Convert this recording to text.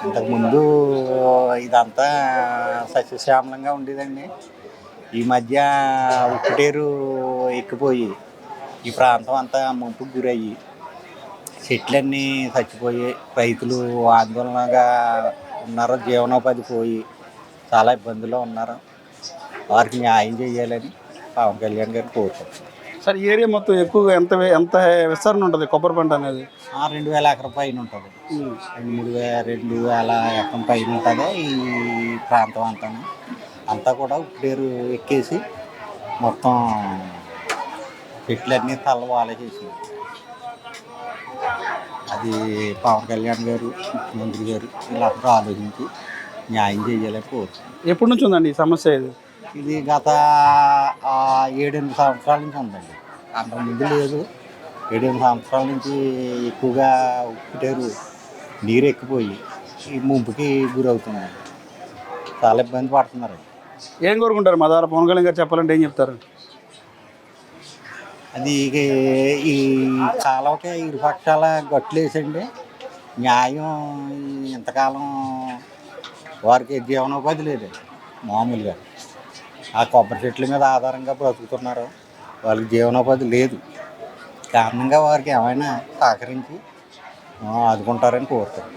ఇంతకుముందు ఇదంతా సస్యశ్యామలంగా ఉండేదండి. ఈ మధ్య ఉప్పుటేరు ఎక్కిపోయి ఈ ప్రాంతం అంతా ముంపుకు గురయ్యి చెట్లన్నీ చచ్చిపోయి రైతులు ఆందోళనగా ఉన్నారు. జీవనోపాధి పోయి చాలా ఇబ్బందుల్లో ఉన్నారు. వారికి న్యాయం చేయాలని పవన్ కళ్యాణ్ గారిని కోరుకుంటున్నాను. సార్ ఈ ఏరియా మొత్తం ఎక్కువగా ఎంత విస్తరణ ఉంటుంది కొబ్బరి పంట అనేది? 2000 ఎకరం పైన ఉంటుంది. 2000 ఎకరం పైన ఉంటుంది ఈ ప్రాంతం అంతా కూడా ఉప్పుటేరు ఎక్కేసి మొత్తం చెట్లన్నీ తలవాలే చేసి అది పవన్ కళ్యాణ్ గారు ముఖ్యమంత్రి గారు వీళ్ళందరూ ఆలోచించి న్యాయం చేయాలని కోరుతున్నాను. ఎప్పటి నుంచి ఉందండి ఈ సమస్య? ఇది గత 7-8 సంవత్సరాల నుంచి ఉందండి. అంతకుముందు లేదు. 7-8 సంవత్సరాల నుంచి ఎక్కువగా ఉప్పుటేరు నీరు ఎక్కిపోయి ఈ ముంపుకి గురవుతుంది. చాలా ఇబ్బంది పడుతున్నారండి. ఏం కోరుకుంటారు మా ద్వారా పవన్ కళ్యాణ్ గారు చెప్పాలంటే ఏం చెప్తారు? అది ఈ కాలువకి ఇరుపక్షాల గట్లు వేసండి న్యాయం. ఇంతకాలం వారికి జీవనోపాధి లేదండి. మామూలుగా ఆ కొబ్బరి చెట్ల మీద ఆధారంగా బ్రతుకుతున్నారు. వాళ్ళకి జీవనోపాధి లేదు. కారణంగా వారికి ఏమైనా సహకరించి ఆదుకుంటారని కోరుతారు.